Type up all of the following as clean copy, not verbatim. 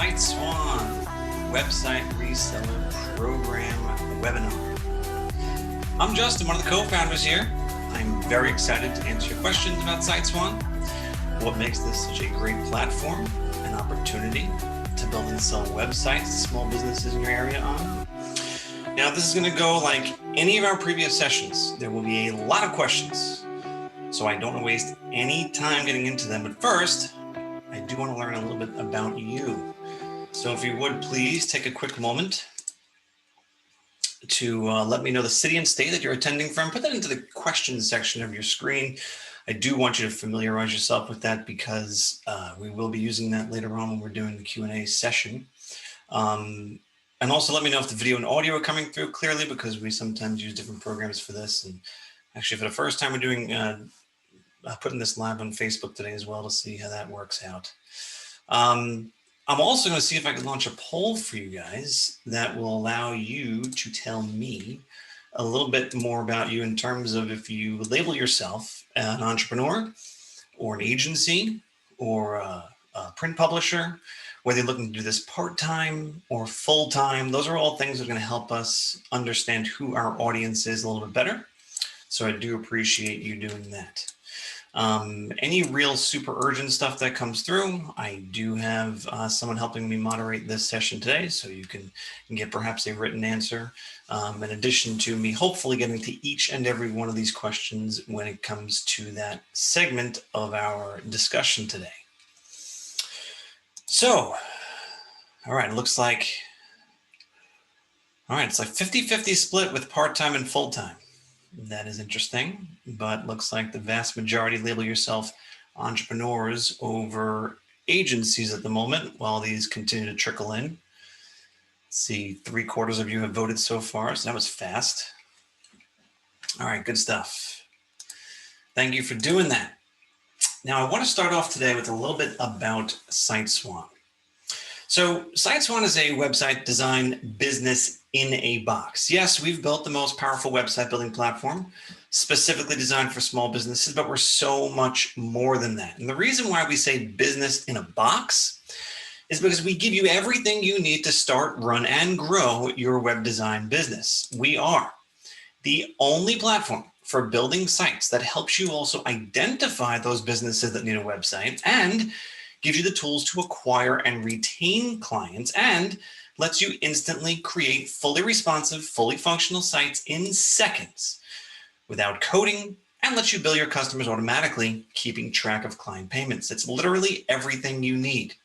SiteSwan Website Reseller Program webinar. I'm Justin, one of the co-founders here. I'm very excited to answer your questions about SiteSwan. What makes this such a great platform, an opportunity to build and sell websites to small businesses in your area on. Now, this is going to go like any of our previous sessions. There will be a lot of questions, so I don't want to waste any time getting into them. But first, I do want to learn a little bit about you. So if you would please take a quick moment to let me know the city and state that you're attending from. Put that into the questions section of your screen. I do want you to familiarize yourself with that because we will be using that later on when we're doing the Q&A session. And also let me know if the video and audio are coming through clearly, because we sometimes use different programs for this. And actually, for the first time, we're doing putting this live on Facebook today as well to see how that works out. I'm also going to see if I can launch a poll for you guys that will allow you to tell me a little bit more about you in terms of if you label yourself an entrepreneur or an agency or a print publisher, whether you're looking to do this part-time or full-time. Those are all things that are going to help us understand who our audience is a little bit better. So I do appreciate you doing that. Any real super urgent stuff that comes through, I do have someone helping me moderate this session today, so you can get perhaps a written answer, in addition to me hopefully getting to each and every one of these questions when it comes to that segment of our discussion today. So, all right, it looks like, it's like 50-50 split with part-time and full-time. That is interesting, but looks like the vast majority label yourself entrepreneurs over agencies at the moment, while these continue to trickle in. Let's see, 3/4 of you have voted so far, so that was fast. All right, good stuff. Thank you for doing that. Now, I want to start off today with a little bit about SiteSwan. So SiteSwan is a website design business in a box. Yes, we've built the most powerful website building platform specifically designed for small businesses, but we're so much more than that. And the reason why we say business in a box is because we give you everything you need to start, run, and grow your web design business. We are the only platform for building sites that helps you also identify those businesses that need a website and gives you the tools to acquire and retain clients, and lets you instantly create fully responsive, fully functional sites in seconds without coding, and lets you bill your customers automatically, keeping track of client payments. It's literally everything you need.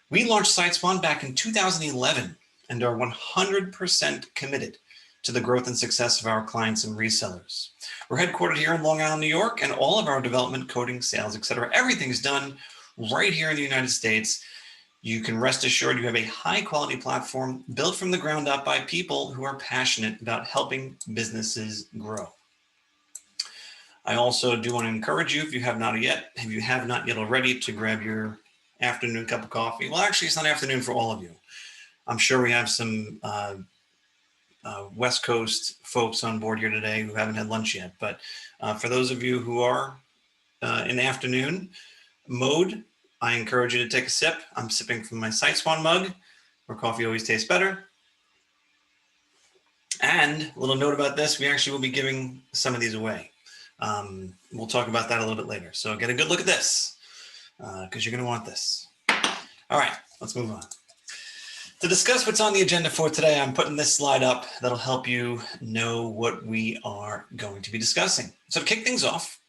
We launched SiteSwan back in 2011 and are 100% committed to the growth and success of our clients and resellers. We're headquartered here in Long Island, New York, and all of our development, coding, sales, etc., everything's done right here in the United States. You can rest assured you have a high quality platform built from the ground up by people who are passionate about helping businesses grow. I also do want to encourage you, if you have not yet already, to grab your afternoon cup of coffee. Well, actually, it's not afternoon for all of you. I'm sure we have some West Coast folks on board here today who haven't had lunch yet. But for those of you who are in the afternoon mode, I encourage you to take a sip. I'm sipping from my SiteSwan mug, where coffee always tastes better. And a little note about this, we actually will be giving some of these away. We'll talk about that a little bit later. So get a good look at this, because you're going to want this. All right, let's move on. To discuss what's on the agenda for today, I'm putting this slide up that'll help you know what we are going to be discussing. So to kick things off,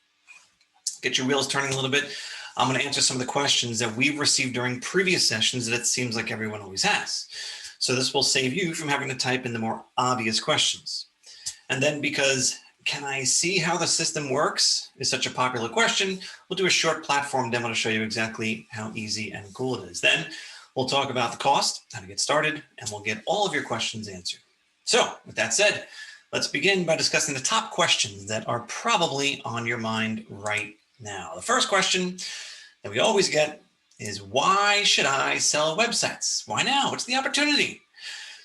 get your wheels turning a little bit, I'm going to answer some of the questions that we've received during previous sessions that it seems like everyone always has. So this will save you from having to type in the more obvious questions. And then, because can I see how the system works is such a popular question, we'll do a short platform demo to show you exactly how easy and cool it is. Then we'll talk about the cost, how to get started, and we'll get all of your questions answered. So with that said, let's begin by discussing the top questions that are probably on your mind right now. The first question that we always get is, why should I sell websites? Why now? What's the opportunity?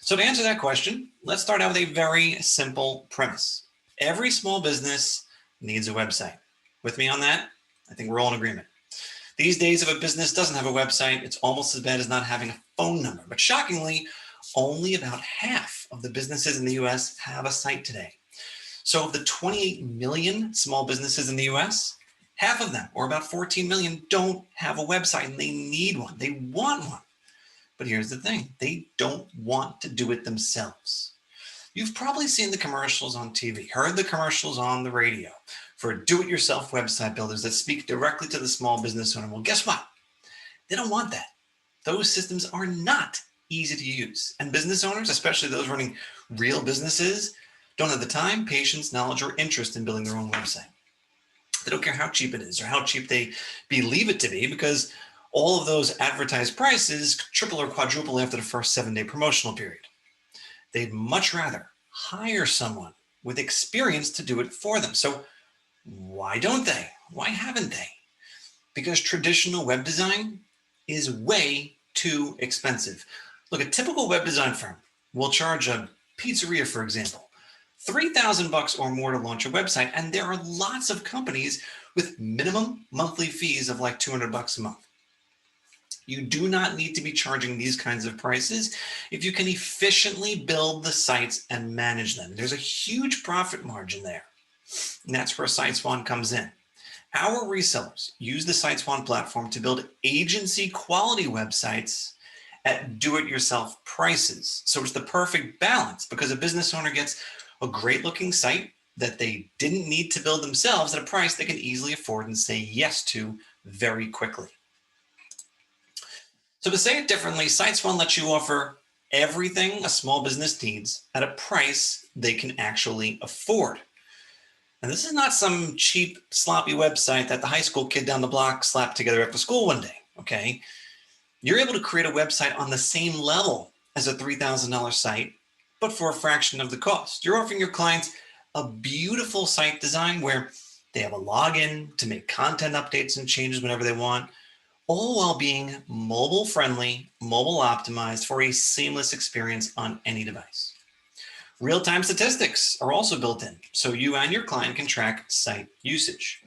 So to answer that question, let's start out with a very simple premise. Every small business needs a website. With me on that? I think we're all in agreement. These days, if a business doesn't have a website, it's almost as bad as not having a phone number. But shockingly, only about half of the businesses in the US have a site today. So of the 28 million small businesses in the US, half of them, or about 14 million, don't have a website, and they need one. They want one. But here's the thing, they don't want to do it themselves. You've probably seen the commercials on TV, heard the commercials on the radio for do-it-yourself website builders that speak directly to the small business owner. Well, guess what? They don't want that. Those systems are not easy to use. And business owners, especially those running real businesses, don't have the time, patience, knowledge, or interest in building their own website. They don't care how cheap it is or how cheap they believe it to be, because all of those advertised prices triple or quadruple after the first 7-day promotional period. They'd much rather hire someone with experience to do it for them. So why don't they? Why haven't they? Because traditional web design is way too expensive. Look, a typical web design firm will charge a pizzeria, for example, $3,000 or more to launch a website. And there are lots of companies with minimum monthly fees of like $200 a month. You do not need to be charging these kinds of prices if you can efficiently build the sites and manage them. There's a huge profit margin there. And that's where SiteSwan comes in. Our resellers use the SiteSwan platform to build agency quality websites at do-it-yourself prices. So it's the perfect balance, because a business owner gets a great looking site that they didn't need to build themselves at a price they can easily afford and say yes to very quickly. So to say it differently, SiteSwan lets you offer everything a small business needs at a price they can actually afford. And this is not some cheap, sloppy website that the high school kid down the block slapped together after school one day, okay? You're able to create a website on the same level as a $3,000 site, but for a fraction of the cost. You're offering your clients a beautiful site design where they have a login to make content updates and changes whenever they want, all while being mobile friendly, mobile optimized for a seamless experience on any device. Real-time statistics are also built in, so you and your client can track site usage.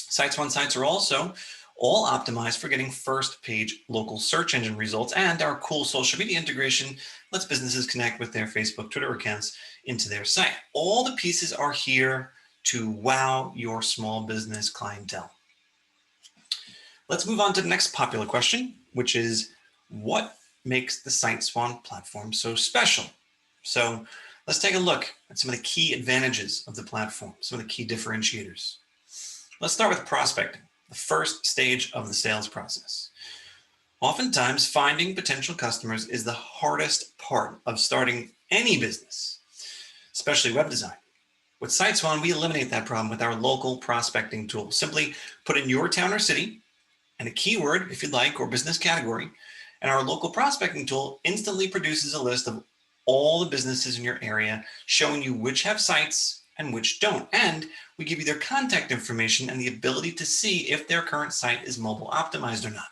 SiteSwan sites are also all optimized for getting first page local search engine results, and our cool social media integration lets businesses connect with their Facebook, Twitter accounts into their site. All the pieces are here to wow your small business clientele. Let's move on to the next popular question, which is what makes the SiteSwan platform so special? So let's take a look at some of the key advantages of the platform, some of the key differentiators. Let's start with prospecting, the first stage of the sales process. Oftentimes, finding potential customers is the hardest part of starting any business, especially web design. With SiteSwan, we eliminate that problem with our local prospecting tool. Simply put in your town or city and a keyword, if you'd like, or business category, and our local prospecting tool instantly produces a list of all the businesses in your area, showing you which have sites and which don't. And we give you their contact information and the ability to see if their current site is mobile optimized or not.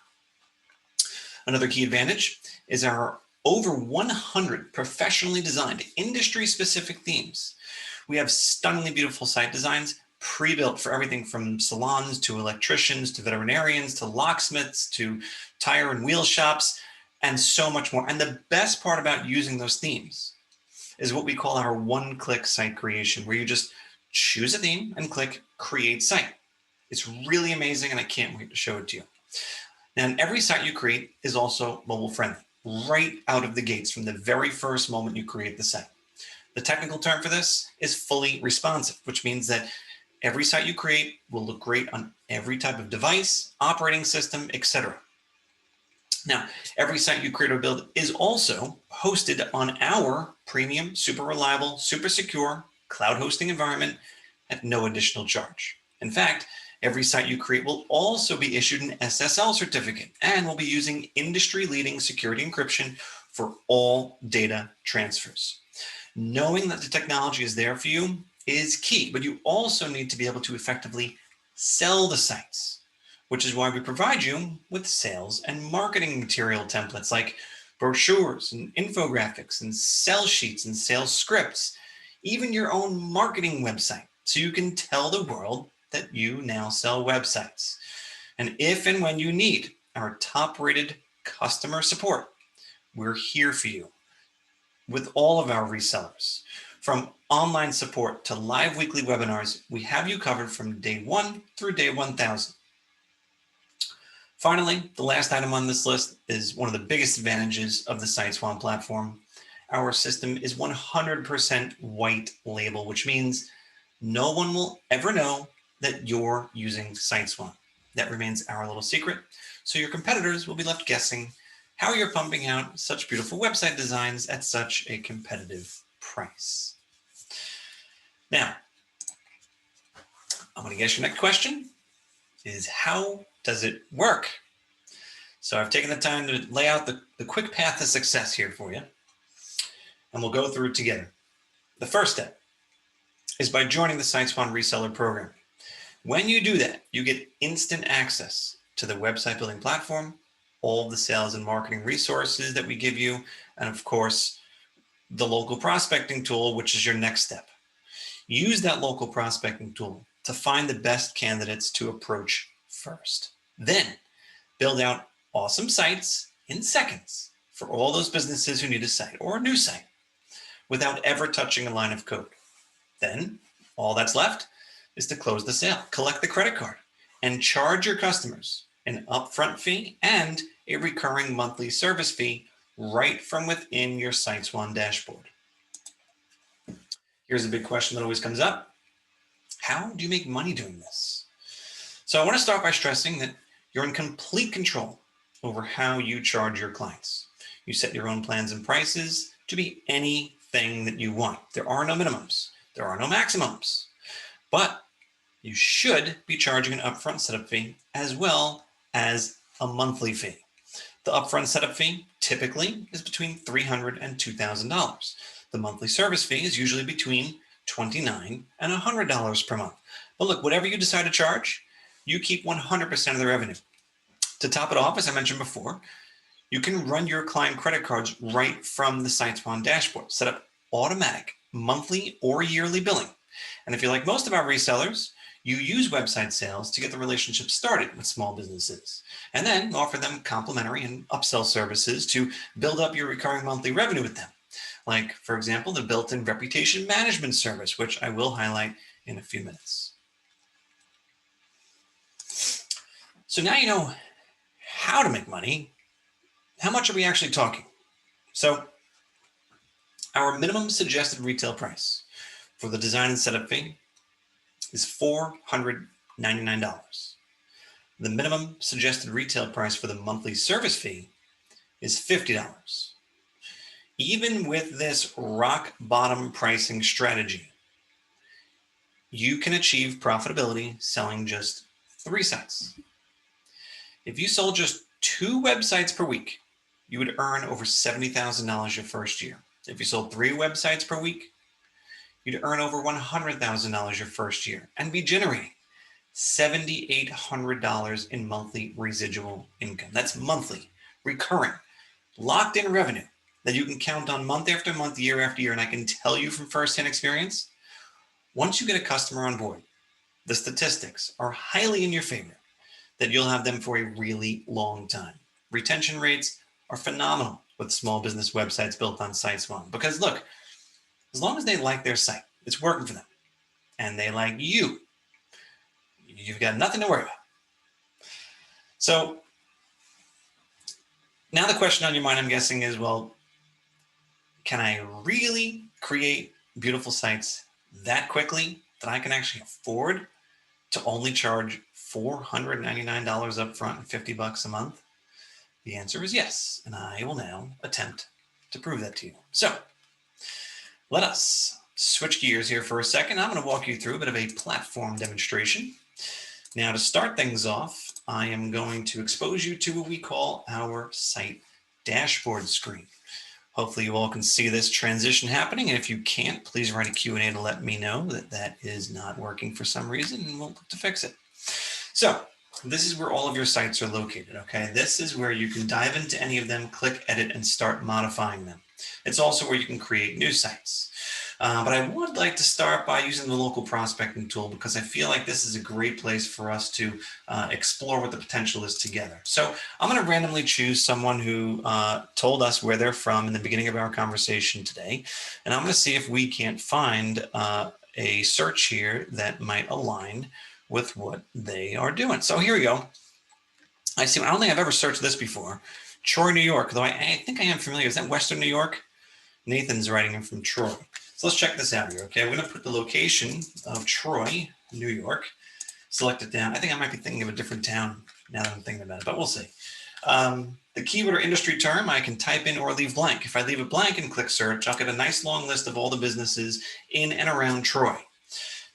Another key advantage is our over 100 professionally designed industry-specific themes. We have stunningly beautiful site designs pre-built for everything from salons to electricians to veterinarians to locksmiths to tire and wheel shops and so much more. And the best part about using those themes is what we call our one-click site creation, where you just choose a theme and click Create Site. It's really amazing, and I can't wait to show it to you. And every site you create is also mobile friendly, right out of the gates from the very first moment you create the site. The technical term for this is fully responsive, which means that every site you create will look great on every type of device, operating system, etc. Now, every site you create or build is also hosted on our premium, super reliable, super secure cloud hosting environment at no additional charge. In fact, every site you create will also be issued an SSL certificate and will be using industry-leading security encryption for all data transfers. Knowing that the technology is there for you is key, but you also need to be able to effectively sell the sites, which is why we provide you with sales and marketing material templates like brochures and infographics and sales sheets and sales scripts, even your own marketing website, so you can tell the world that you now sell websites. And if and when you need our top-rated customer support We're here for you with all of our resellers. From online support to live weekly webinars, we have you covered from day 1 through day 1000. Finally, the last item on this list is one of the biggest advantages of the SiteSwan platform. Our system is 100% white label, which means no one will ever know that you're using SiteSwan. That remains our little secret, so your competitors will be left guessing how you're pumping out such beautiful website designs at such a competitive price. Now, I'm going to guess your next question is, how does it work? So I've taken the time to lay out the quick path to success here for you, and we'll go through it together. The first step is by joining the SiteSwan Reseller Program. When you do that, you get instant access to the website building platform, all of the sales and marketing resources that we give you, and of course, the local prospecting tool, which is your next step. Use that local prospecting tool to find the best candidates to approach first. Then build out awesome sites in seconds for all those businesses who need a site or a new site without ever touching a line of code. Then all that's left is to close the sale, collect the credit card, and charge your customers an upfront fee and a recurring monthly service fee right from within your SiteSwan dashboard. Here's a big question that always comes up. How do you make money doing this? So I want to start by stressing that you're in complete control over how you charge your clients. You set your own plans and prices to be anything that you want. There are no minimums. There are no maximums. But you should be charging an upfront setup fee as well as a monthly fee. The upfront setup fee typically is between $300 and $2,000. The monthly service fee is usually between $29 and $100 per month. But look, whatever you decide to charge, you keep 100% of the revenue. To top it off, as I mentioned before, you can run your client credit cards right from the SiteSwan dashboard, set up automatic monthly or yearly billing. And if you're like most of our resellers, you use website sales to get the relationship started with small businesses, and then offer them complimentary and upsell services to build up your recurring monthly revenue with them. Like, for example, the built-in reputation management service, which I will highlight in a few minutes. So now you know how to make money. How much are we actually talking? So our minimum suggested retail price for the design and setup fee is $499. The minimum suggested retail price for the monthly service fee is $50. Even with this rock bottom pricing strategy, you can achieve profitability selling just 3 sites. If you sold just 2 websites per week, you would earn over $70,000 your first year. If you sold 3 websites per week, you'd earn over $100,000 your first year and be generating $7,800 in monthly residual income. That's monthly, recurring, locked in revenue that you can count on month after month, year after year. And I can tell you from firsthand experience, once you get a customer on board, the statistics are highly in your favor that you'll have them for a really long time. Retention rates are phenomenal with small business websites built on SiteSwan, because look, as long as they like their site, it's working for them, and they like you, you've got nothing to worry about. So now the question on your mind, I'm guessing, is, well, can I really create beautiful sites that quickly that I can actually afford to only charge $499 up front and $50 a month? The answer is yes, and I will now attempt to prove that to you. So let us switch gears here for a second. I'm going to walk you through a bit of a platform demonstration. Now, to start things off, I am going to expose you to what we call our site dashboard screen. Hopefully you all can see this transition happening, and if you can't, please write a Q&A to let me know that that is not working for some reason, and we'll look to fix it. So this is where all of your sites are located, okay? This is where you can dive into any of them, click edit, and start modifying them. It's also where you can create new sites. But I would like to start by using the local prospecting tool because I feel like this is a great place for us to explore what the potential is together. So I'm going to randomly choose someone who told us where they're from in the beginning of our conversation today. And I'm going to see if we can't find a search here that might align with what they are doing. So here we go. I see. I don't think I've ever searched this before. Troy, New York, though I think I am familiar. Is that Western New York? Nathan's writing in from Troy. So let's check this out here, okay? I'm going to put the location of Troy, New York, select it down. I think I might be thinking of a different town now that I'm thinking about it, but we'll see. The keyword or industry term I can type in or leave blank. If I leave it blank and click search, I'll get a nice long list of all the businesses in and around Troy.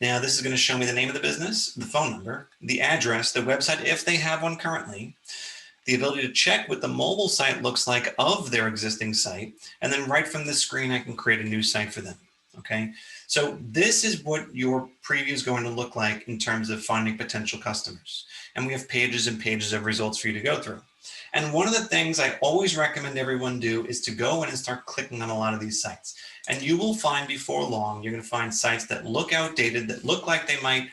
Now, this is going to show me the name of the business, the phone number, the address, the website, if they have one currently, the ability to check what the mobile site looks like of their existing site, and then right from this screen, I can create a new site for them, okay? So this is what your preview is going to look like in terms of finding potential customers. And we have pages and pages of results for you to go through. And one of the things I always recommend everyone do is to go in and start clicking on a lot of these sites. And you will find before long, you're going to find sites that look outdated, that look like they might,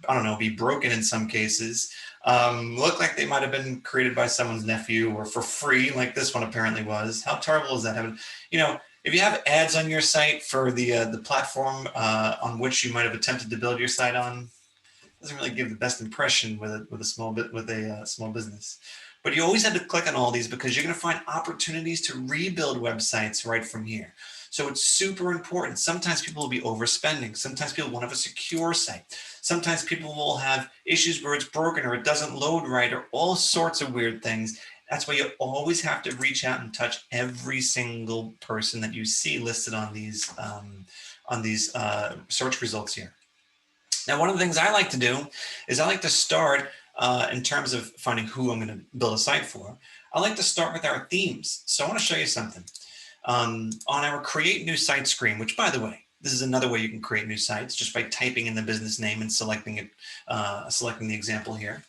I don't know, be broken in some cases, look like they might have been created by someone's nephew or for free, like this one apparently was. How terrible is that? Having, you know, if you have ads on your site for the platform on which you might have attempted to build your site on, it doesn't really give the best impression with a small business. But you always have to click on all these because you're going to find opportunities to rebuild websites right from here. So it's super important. Sometimes people will be overspending. Sometimes people won't have a secure site. Sometimes people will have issues where it's broken or it doesn't load right or all sorts of weird things. That's why you always have to reach out and touch every single person that you see listed on these search results here. Now, one of the things I like to do is I like to start in terms of finding who I'm going to build a site for. I like to start with our themes. So I want to show you something. On our create new site screen, which by the way, this is another way you can create new sites just by typing in the business name and selecting it, selecting the example here.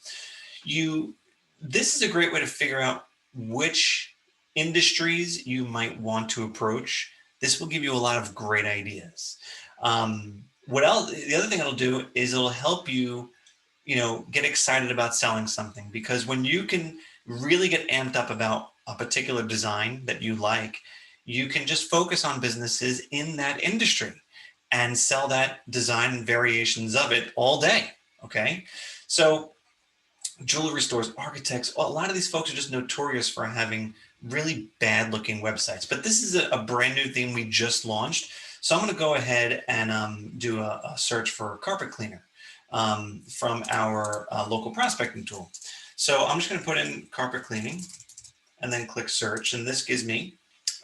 This is a great way to figure out which industries you might want to approach. This will give you a lot of great ideas. What else? The other thing it'll do is it'll help you, get excited about selling something, because when you can really get amped up about a particular design that you like, you can just focus on businesses in that industry and sell that design and variations of it all day. Okay. So jewelry stores, architects, a lot of these folks are just notorious for having really bad looking websites, but this is a brand new theme we just launched. So I'm going to go ahead and do a search for carpet cleaner from our local prospecting tool. So I'm just going to put in carpet cleaning and then click search. And this gives me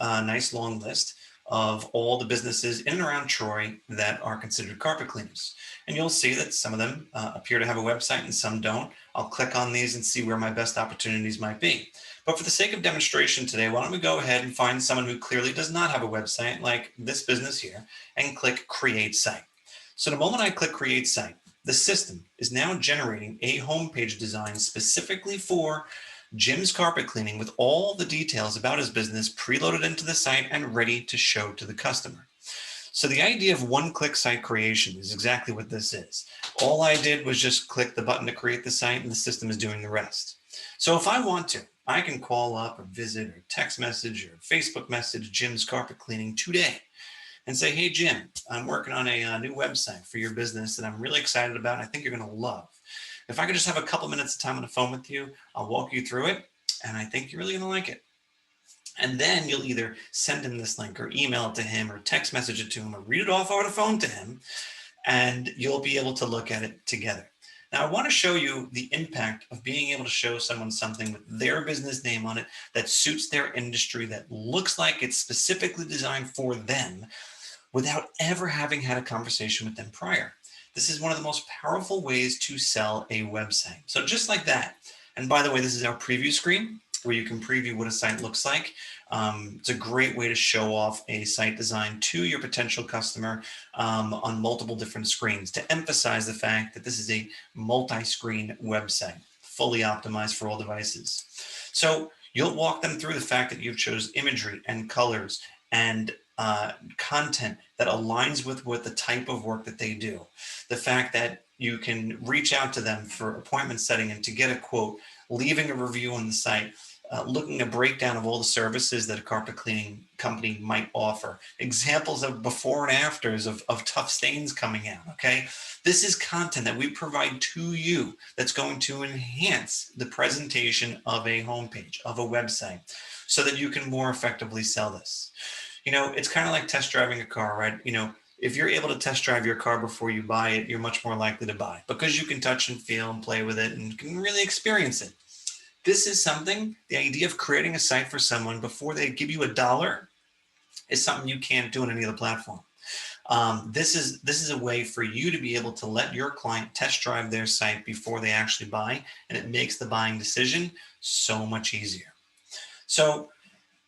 a nice long list of all the businesses in and around Troy that are considered carpet cleaners. And you'll see that some of them appear to have a website and some don't. I'll click on these and see where my best opportunities might be. But for the sake of demonstration today, why don't we go ahead and find someone who clearly does not have a website, like this business here, and click create site. So the moment I click create site, the system is now generating a homepage design specifically for Jim's carpet cleaning with all the details about his business preloaded into the site and ready to show to the customer. So the idea of one-click site creation is exactly what this is. All I did was just click the button to create the site and the system is doing the rest. So if I want to, I can call up or visit or text message or Facebook message Jim's carpet cleaning today and say, hey, Jim, I'm working on a new website for your business that I'm really excited about. I think you're going to love. If I could just have a couple minutes of time on the phone with you, I'll walk you through it, and I think you're really going to like it. And then you'll either send him this link or email it to him or text message it to him or read it off over the phone to him, and you'll be able to look at it together. Now, I want to show you the impact of being able to show someone something with their business name on it that suits their industry, that looks like it's specifically designed for them without ever having had a conversation with them prior. This is one of the most powerful ways to sell a website. So just like that. And by the way, this is our preview screen where you can preview what a site looks like. It's a great way to show off a site design to your potential customer on multiple different screens to emphasize the fact that this is a multi-screen website, fully optimized for all devices. So you'll walk them through the fact that you've chose imagery and colors and content that aligns with what the type of work that they do. The fact that you can reach out to them for appointment setting and to get a quote, leaving a review on the site, looking at a breakdown of all the services that a carpet cleaning company might offer, examples of before and afters of tough stains coming out, okay? This is content that we provide to you that's going to enhance the presentation of a homepage, of a website, so that you can more effectively sell this. You know, it's kind of like test driving a car, right? You know, if you're able to test drive your car before you buy it, you're much more likely to buy because you can touch and feel and play with it and can really experience it. This is something, the idea of creating a site for someone before they give you $1 is something you can't do on any other platform. This is a way for you to be able to let your client test drive their site before they actually buy, and it makes the buying decision so much easier. So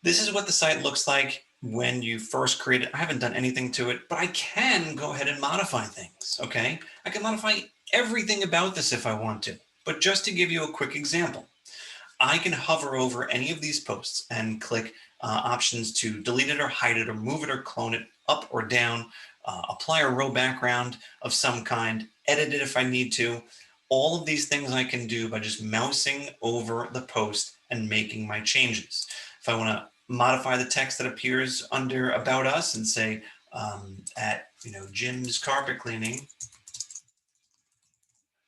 this is what the site looks like when you first create it. I haven't done anything to it, but I can go ahead and modify things, okay? I can modify everything about this if I want to. But just to give you a quick example, I can hover over any of these posts and click options to delete it or hide it or move it or clone it up or down, apply a row background of some kind, edit it if I need to. All of these things I can do by just mousing over the post and making my changes. If I want to modify the text that appears under About Us and say at Jim's Carpet Cleaning,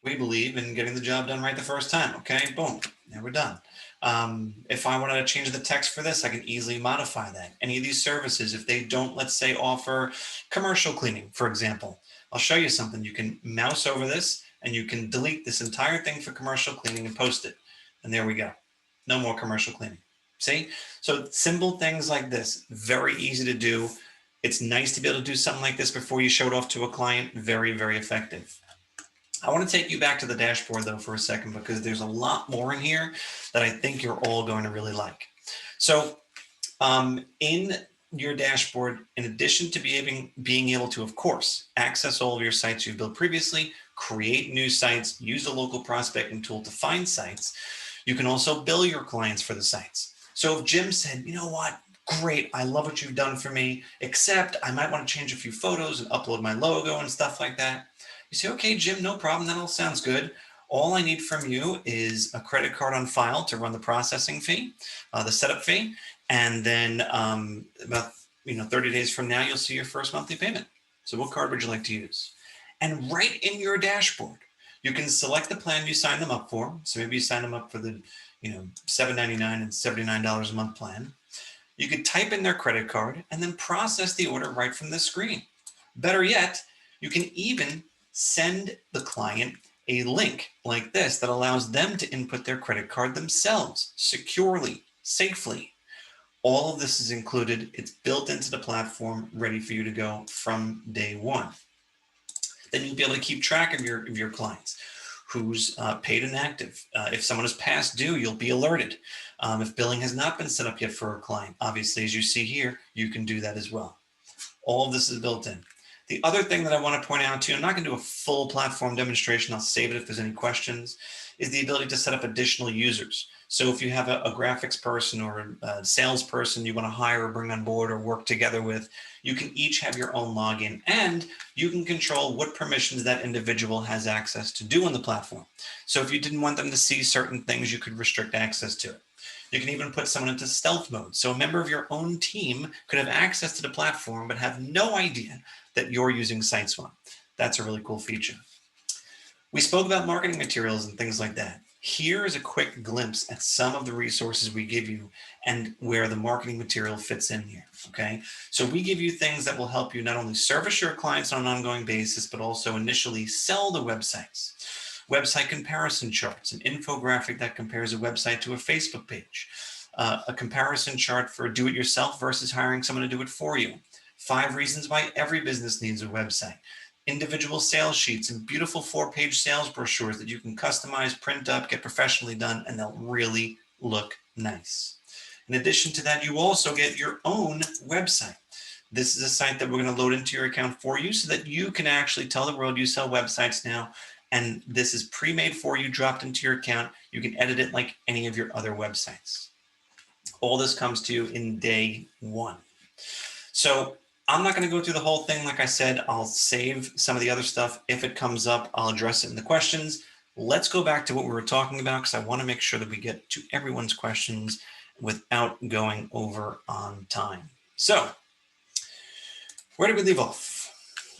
we believe in getting the job done right the first time. Okay, boom, now we're done. If I want to change the text for this, I can easily modify that. Any of these services, if they don't, let's say, offer commercial cleaning, for example, I'll show you something. You can mouse over this and you can delete this entire thing for commercial cleaning and post it. And there we go. No more commercial cleaning. See? So simple things like this, very easy to do. It's nice to be able to do something like this before you show it off to a client. Very, very effective. I want to take you back to the dashboard though for a second, because there's a lot more in here that I think you're all going to really like. So in your dashboard, in addition to being able to, of course, access all of your sites you've built previously, create new sites, use the local prospecting tool to find sites, you can also bill your clients for the sites. So if Jim said, you know what, great, I love what you've done for me, except I might want to change a few photos and upload my logo and stuff like that. You say, okay, Jim, no problem. That all sounds good. All I need from you is a credit card on file to run the processing fee, the setup fee. And then about 30 days from now, you'll see your first monthly payment. So what card would you like to use? And right in your dashboard, you can select the plan you sign them up for. So maybe you sign them up for the $7.99 and $79 a month plan. You could type in their credit card and then process the order right from the screen. Better yet, you can even send the client a link like this that allows them to input their credit card themselves securely, safely. All of this is included. It's built into the platform, ready for you to go from day one. Then you'll be able to keep track of your clients, who's paid and active. If someone is past due, you'll be alerted. If billing has not been set up yet for a client, obviously, as you see here, you can do that as well. All of this is built in. The other thing that I want to point out to you, I'm not going to do a full platform demonstration, I'll save it if there's any questions, is the ability to set up additional users. So if you have a graphics person or a salesperson you want to hire or bring on board or work together with, you can each have your own login, and you can control what permissions that individual has access to do on the platform. So if you didn't want them to see certain things, you could restrict access to it. You can even put someone into stealth mode. So a member of your own team could have access to the platform but have no idea that you're using SiteSwan. That's a really cool feature. We spoke about marketing materials and things like that. Here is a quick glimpse at some of the resources we give you and where the marketing material fits in here, okay? So we give you things that will help you not only service your clients on an ongoing basis, but also initially sell the websites. Website comparison charts, an infographic that compares a website to a Facebook page, a comparison chart for do-it-yourself versus hiring someone to do it for you, 5 reasons why every business needs a website, individual sales sheets and beautiful 4-page sales brochures that you can customize, print up, get professionally done, and they'll really look nice. In addition to that, you also get your own website. This is a site that we're going to load into your account for you so that you can actually tell the world you sell websites now. And this is pre-made for you, dropped into your account. You can edit it like any of your other websites. All this comes to you in day one. So I'm not going to go through the whole thing. Like I said, I'll save some of the other stuff. If it comes up, I'll address it in the questions. Let's go back to what we were talking about, because I want to make sure that we get to everyone's questions without going over on time. So where did we leave off?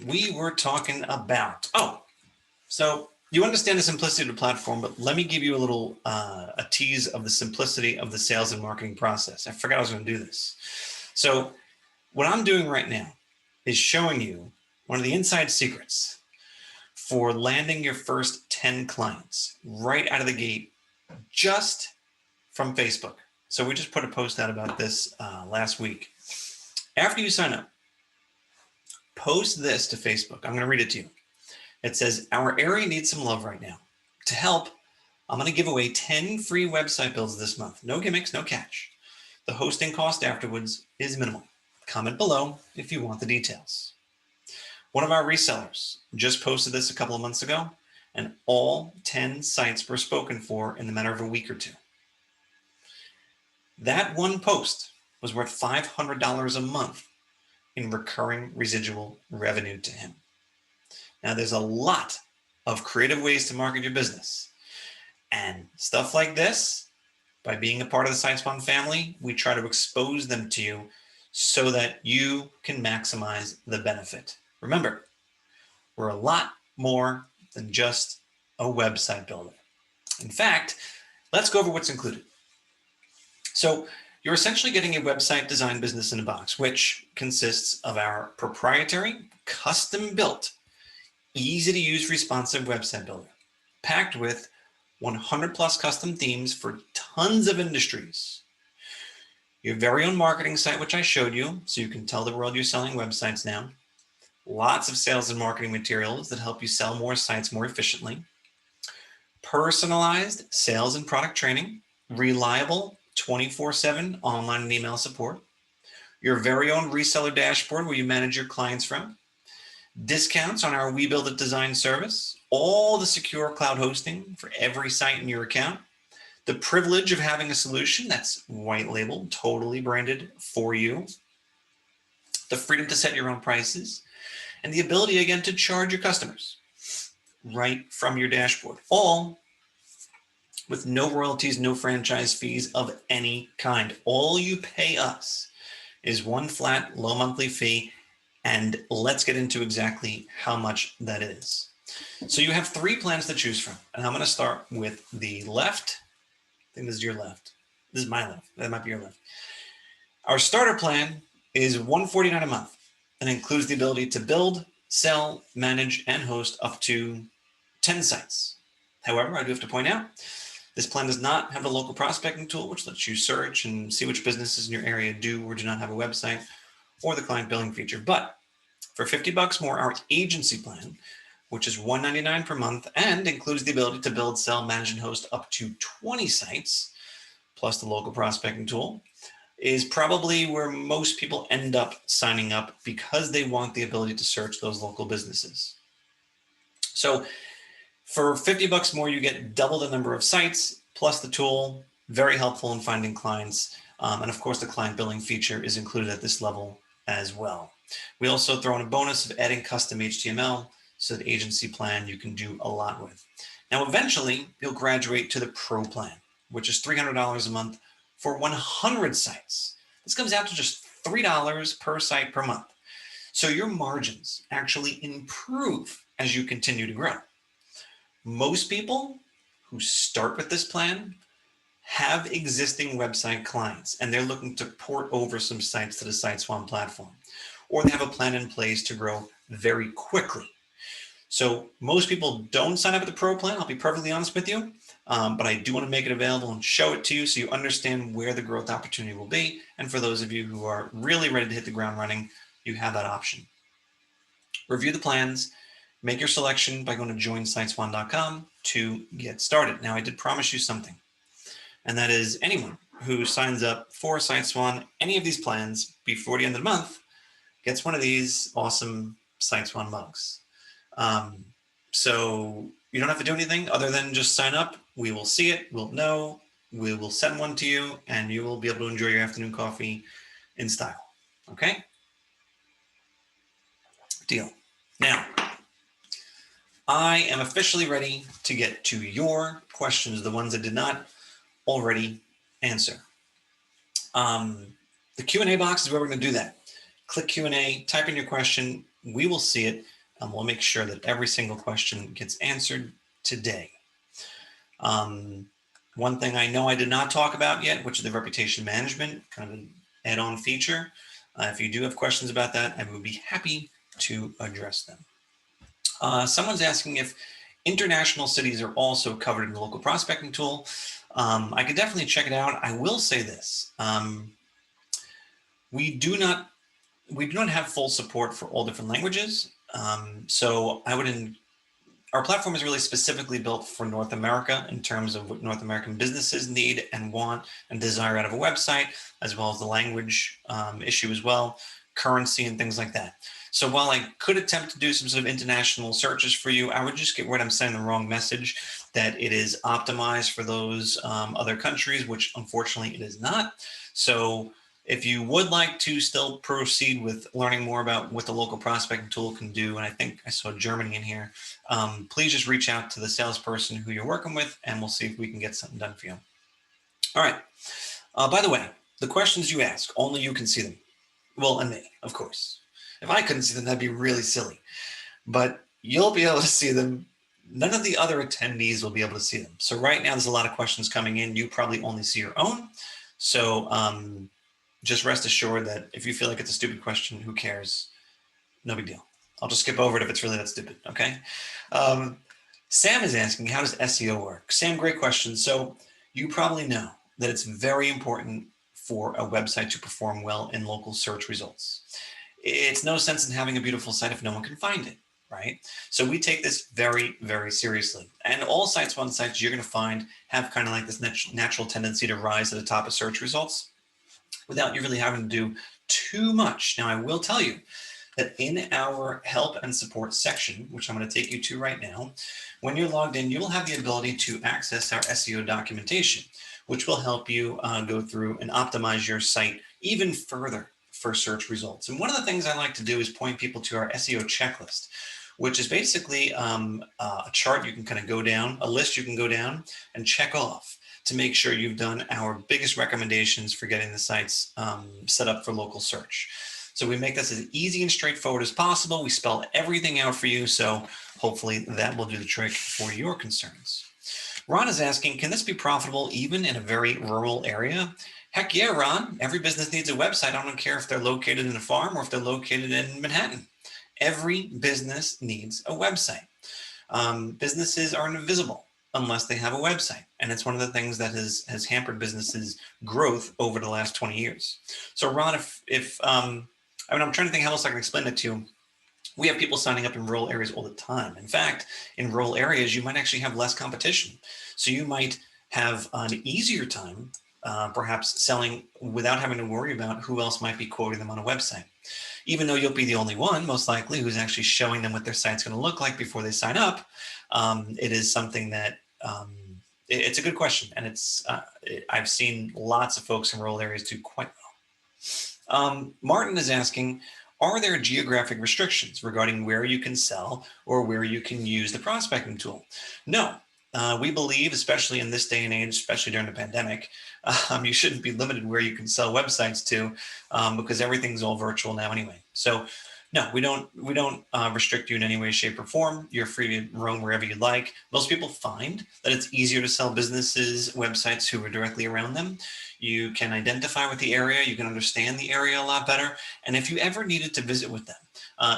We were talking about, so you understand the simplicity of the platform, but let me give you a little a tease of the simplicity of the sales and marketing process. I forgot I was going to do this. So what I'm doing right now is showing you one of the inside secrets for landing your first 10 clients right out of the gate, just from Facebook. So we just put a post out about this last week. After you sign up, post this to Facebook. I'm going to read it to you. It says, our area needs some love right now. To help, I'm going to give away 10 free website builds this month. No gimmicks, no catch. The hosting cost afterwards is minimal. Comment below if you want the details. One of our resellers just posted this a couple of months ago, and all 10 sites were spoken for in the matter of a week or two. That one post was worth $500 a month in recurring residual revenue to him. Now, there's a lot of creative ways to market your business, and stuff like this, by being a part of the SiteSwan family, we try to expose them to you so that you can maximize the benefit. Remember, we're a lot more than just a website builder. In fact, let's go over what's included. So you're essentially getting a website design business in a box, which consists of our proprietary, custom-built, easy-to-use responsive website builder, packed with 100 plus custom themes for tons of industries. Your very own marketing site, which I showed you, so you can tell the world you're selling websites now. Lots of sales and marketing materials that help you sell more sites more efficiently. Personalized sales and product training, reliable 24/7 online and email support. Your very own reseller dashboard where you manage your clients from. Discounts on our We Build It design service, all the secure cloud hosting for every site in your account, the privilege of having a solution that's white labeled, totally branded for you, the freedom to set your own prices, and the ability, again, to charge your customers right from your dashboard, all with no royalties, no franchise fees of any kind. All you pay us is one flat, low monthly fee, and let's get into exactly how much that is. So you have 3 plans to choose from, and I'm going to start with the left. I think this is your left. This is my left. That might be your left. Our starter plan is $149 a month and includes the ability to build, sell, manage, and host up to 10 sites. However, I do have to point out, this plan does not have the local prospecting tool, which lets you search and see which businesses in your area do or do not have a website, or the client billing feature. But for $50 more, our agency plan, which is $199 per month and includes the ability to build, sell, manage, and host up to 20 sites, plus the local prospecting tool, is probably where most people end up signing up because they want the ability to search those local businesses. So for $50 more, you get double the number of sites, plus the tool, very helpful in finding clients. And of course, the client billing feature is included at this level as well. We also throw in a bonus of adding custom HTML, so the agency plan you can do a lot with. Now, eventually, you'll graduate to the Pro plan, which is $300 a month for 100 sites. This comes out to just $3 per site per month. So your margins actually improve as you continue to grow. Most people who start with this plan have existing website clients, and they're looking to port over some sites to the SiteSwan platform, or they have a plan in place to grow very quickly. So most people don't sign up at the Pro plan, I'll be perfectly honest with you, but I do want to make it available and show it to you so you understand where the growth opportunity will be. And for those of you who are really ready to hit the ground running, you have that option. Review the plans, make your selection by going to joinsiteswan.com to get started. Now, I did promise you something, and that is anyone who signs up for SiteSwan, any of these plans before the end of the month, gets one of these awesome SiteSwan mugs. So you don't have to do anything other than just sign up. We will see it, we'll know, we will send one to you, and you will be able to enjoy your afternoon coffee in style. Okay? Deal. Now, I am officially ready to get to your questions, the ones I did not already answer. The Q&A box is where we're going to do that. Click Q&A, type in your question. We will see it, and we'll make sure that every single question gets answered today. One thing I know I did not talk about yet, which is the reputation management, kind of an add-on feature. If you do have questions about that, I would be happy to address them. Someone's asking if international cities are also covered in the local prospecting tool. I could definitely check it out. I will say this. We do not have full support for all different languages. So our platform is really specifically built for North America in terms of what North American businesses need and want and desire out of a website, as well as the language issue as well, currency and things like that. So while I could attempt to do some sort of international searches for you, I would just get worried I'm sending the wrong message, that it is optimized for those other countries, which unfortunately it is not. So if you would like to still proceed with learning more about what the local prospecting tool can do, and I think I saw Germany in here, please just reach out to the salesperson who you're working with, and we'll see if we can get something done for you. All right. By the way, the questions you ask, only you can see them. Well, and me, of course. If I couldn't see them, that'd be really silly. But you'll be able to see them. None of the other attendees will be able to see them. So right now, there's a lot of questions coming in. You probably only see your own. So just rest assured that if you feel like it's a stupid question, who cares? No big deal. I'll just skip over it if it's really that stupid, okay? Sam is asking, how does SEO work? Sam, great question. So you probably know that it's very important for a website to perform well in local search results. It's no sense in having a beautiful site if no one can find it, right? So we take this very, very seriously. And all SiteSwan sites you're going to find have kind of like this natural tendency to rise to the top of search results without you really having to do too much. Now, I will tell you that in our help and support section, which I'm going to take you to right now, when you're logged in, you will have the ability to access our SEO documentation, which will help you go through and optimize your site even further for search results. And one of the things I like to do is point people to our SEO checklist, which is basically a chart you can kind of go down, a list you can go down and check off to make sure you've done our biggest recommendations for getting the sites set up for local search. So we make this as easy and straightforward as possible. We spell everything out for you. So hopefully that will do the trick for your concerns. Ron is asking, can this be profitable even in a very rural area? Heck yeah, Ron. Every business needs a website. I don't care if they're located in a farm or if they're located in Manhattan. Every business needs a website. Businesses are invisible unless they have a website. And it's one of the things that has hampered businesses' growth over the last 20 years. So Ron, I'm trying to think how else I can explain it to you. We have people signing up in rural areas all the time. In fact, in rural areas, you might actually have less competition. So you might have an easier time perhaps selling without having to worry about who else might be quoting them on a website. Even though you'll be the only one, most likely, who's actually showing them what their site's going to look like before they sign up, it is something that it's a good question. And I've seen lots of folks in rural areas do quite well. Martin is asking, are there geographic restrictions regarding where you can sell or where you can use the prospecting tool? No. We believe, especially in this day and age, especially during the pandemic, you shouldn't be limited where you can sell websites to because everything's all virtual now anyway. So no, we don't restrict you in any way, shape, or form. You're free to roam wherever you like. Most people find that it's easier to sell businesses websites who are directly around them. You can identify with the area. You can understand the area a lot better. And if you ever needed to visit with them,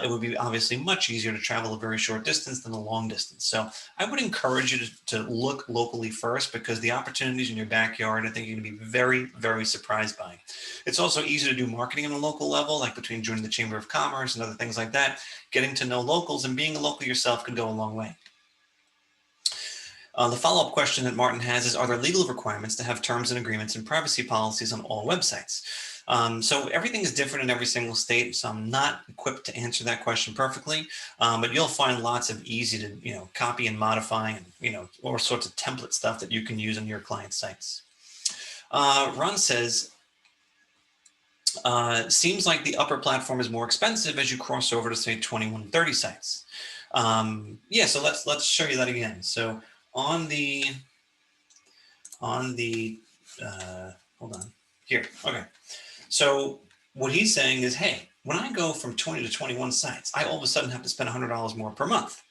it would be obviously much easier to travel a very short distance than a long distance. So I would encourage you to look locally first because the opportunities in your backyard, I think you're going to be very, very surprised by. It's also easy to do marketing on a local level, like between joining the Chamber of Commerce and other things like that. Getting to know locals and being a local yourself could go a long way. The follow-up question that Martin has is, are there legal requirements to have terms and agreements and privacy policies on all websites? So everything is different in every single state, so I'm not equipped to answer that question perfectly, but you'll find lots of easy to copy and modify and all sorts of template stuff that you can use on your client sites. Ron says, seems like the upper platform is more expensive as you cross over to say 2130 sites. Yeah, so let's show you that again. So on the hold on here. Okay. So what he's saying is, hey, when I go from 20 to 21 sites, I all of a sudden have to spend $100 more per month.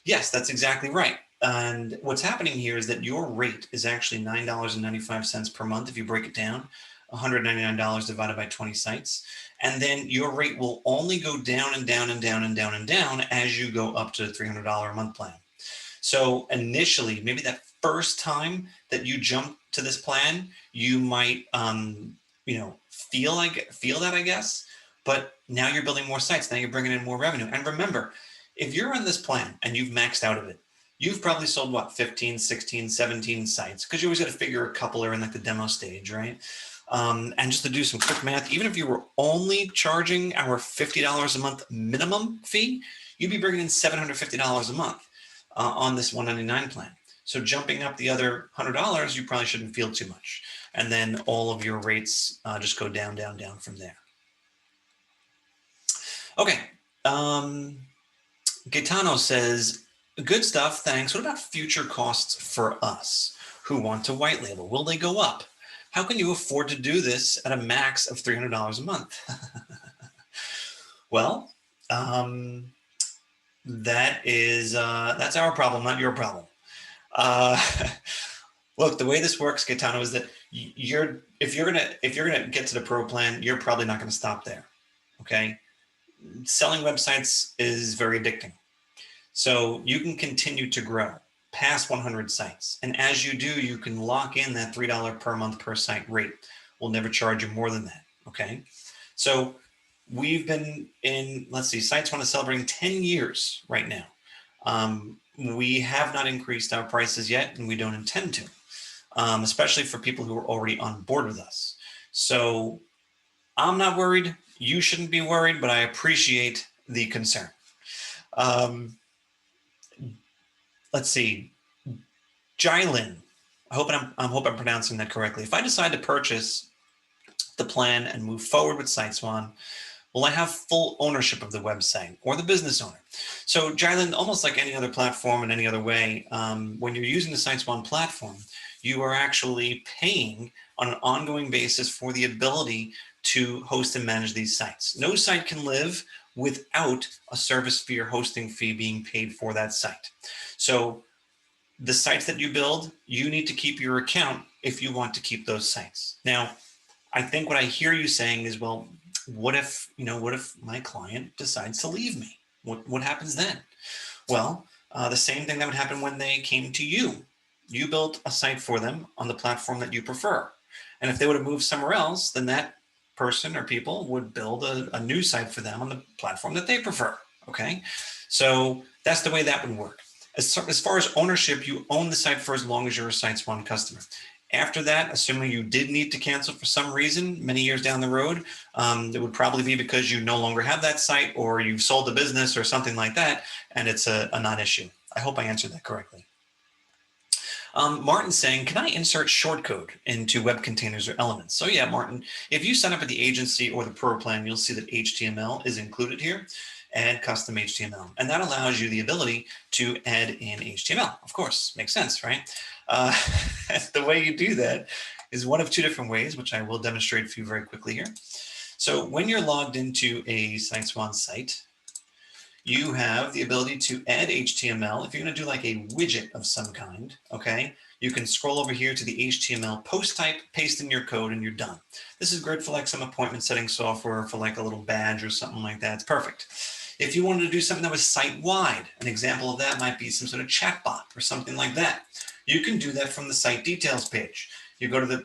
Yes, that's exactly right. And what's happening here is that your rate is actually $9.95 per month if you break it down, $199 divided by 20 sites. And then your rate will only go down and down and down and down and down as you go up to the $300 a month plan. So initially, maybe that first time that you jump to this plan, you might, feel that, I guess. But now you're building more sites. Now you're bringing in more revenue. And remember, if you're on this plan and you've maxed out of it, you've probably sold what, 15, 16, 17 sites, because you always got to figure a couple are in like the demo stage, right? And just to do some quick math, even if you were only charging our $50 a month minimum fee, you'd be bringing in $750 a month on this $199 plan. So jumping up the other $100, you probably shouldn't feel too much. And then all of your rates just go down, down, down from there. Okay. Gaetano says, good stuff, thanks. What about future costs for us who want to white label? Will they go up? How can you afford to do this at a max of $300 a month? Well, that's our problem, not your problem. Look, the way this works, Gaetano, is that if you're gonna get to the pro plan, you're probably not gonna stop there. Okay, selling websites is very addicting, so you can continue to grow past 100 sites, and as you do, you can lock in that $3 per month per site rate. We'll never charge you more than that. Okay, so we've been in, let's see, SiteSwan is celebrating 10 years right now. We have not increased our prices yet, and we don't intend to, especially for people who are already on board with us. So I'm not worried. You shouldn't be worried, but I appreciate the concern. Let's see. Jylin, I hope I'm pronouncing that correctly. If I decide to purchase the plan and move forward with SiteSwan, will I have full ownership of the website or the business owner? So Jylin, almost like any other platform in any other way, when you're using the SiteSwan platform, you are actually paying on an ongoing basis for the ability to host and manage these sites. No site can live without a service fee or hosting fee being paid for that site. So the sites that you build, you need to keep your account if you want to keep those sites. Now, I think what I hear you saying is, well, what if my client decides to leave me? What happens then? Well, the same thing that would happen when they came to you. You built a site for them on the platform that you prefer. And if they would have moved somewhere else, then that person or people would build a new site for them on the platform that they prefer. Okay, so that's the way that would work. As far as ownership, you own the site for as long as you're a SiteSwan customer. After that, assuming you did need to cancel for some reason many years down the road, it would probably be because you no longer have that site, or you've sold the business or something like that, and it's a non-issue. I hope I answered that correctly. Martin's saying, can I insert shortcode into web containers or elements? So yeah, Martin, if you sign up at the agency or the pro plan, you'll see that HTML is included here. Add custom HTML. And that allows you the ability to add in HTML. Of course, makes sense, right? The way you do that is one of two different ways, which I will demonstrate for you very quickly here. So when you're logged into a SiteSwan site, you have the ability to add HTML. If you're going to do like a widget of some kind, okay, you can scroll over here to the HTML post type, paste in your code, and you're done. This is great for like some appointment setting software, for like a little badge or something like that. It's perfect. If you wanted to do something that was site-wide, an example of that might be some sort of chatbot or something like that. You can do that from the site details page. You go to the,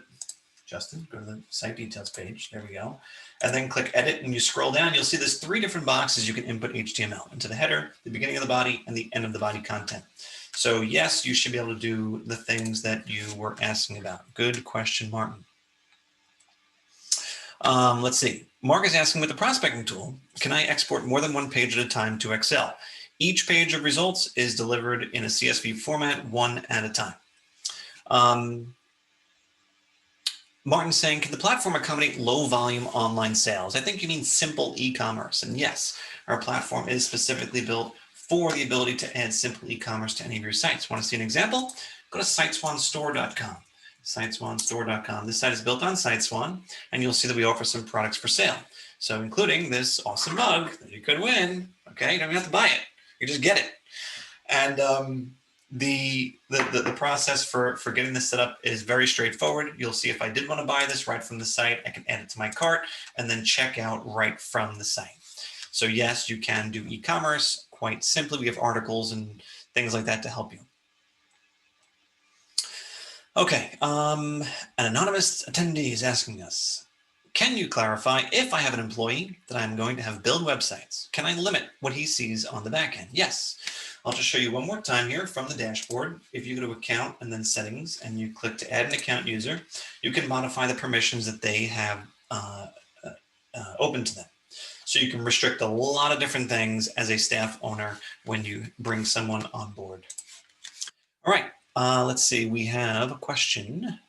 Justin, go to the site details page. There we go. And then click edit, and you scroll down. You'll see there's 3 different boxes you can input HTML into: the header, the beginning of the body, and the end of the body content. So yes, you should be able to do the things that you were asking about. Good question, Martin. Let's see. Mark is asking, with the prospecting tool, can I export more than one page at a time to Excel? Each page of results is delivered in a CSV format, one at a time. Martin's saying, can the platform accommodate low volume online sales? I think you mean simple e-commerce. And yes, our platform is specifically built for the ability to add simple e-commerce to any of your sites. Want to see an example? Go to SiteSwanStore.com. SiteSwanStore.com. This site is built on SiteSwan, and you'll see that we offer some products for sale. So including this awesome mug that you could win. Okay, you don't even have to buy it. You just get it. And the process for getting this set up is very straightforward. You'll see if I did want to buy this right from the site, I can add it to my cart and then check out right from the site. So yes, you can do e-commerce quite simply. We have articles and things like that to help you. Okay, an anonymous attendee is asking us, can you clarify if I have an employee that I'm going to have build websites, can I limit what he sees on the back end? Yes. I'll just show you one more time here from the dashboard. If you go to account and then settings and you click to add an account user, you can modify the permissions that they have open to them. So you can restrict a lot of different things as a staff owner when you bring someone on board. All right, let's see. We have a question.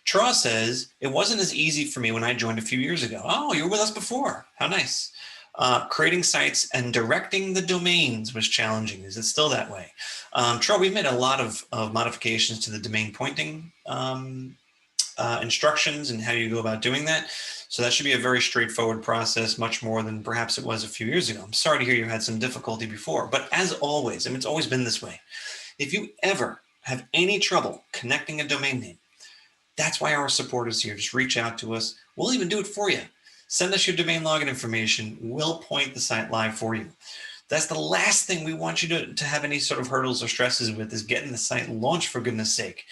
Tra says, it wasn't as easy for me when I joined a few years ago. Oh, you were with us before. How nice. Creating sites and directing the domains was challenging. Is it still that way? Tra, we've made a lot of modifications to the domain pointing instructions and how you go about doing that. So that should be a very straightforward process, much more than perhaps it was a few years ago. I'm sorry to hear you had some difficulty before, but as always, I mean, it's always been this way. If you ever have any trouble connecting a domain name, that's why our support is here. Just reach out to us. We'll even do it for you. Send us your domain login information. We'll point the site live for you. That's the last thing we want you to have any sort of hurdles or stresses with, is getting the site launched, for goodness sake.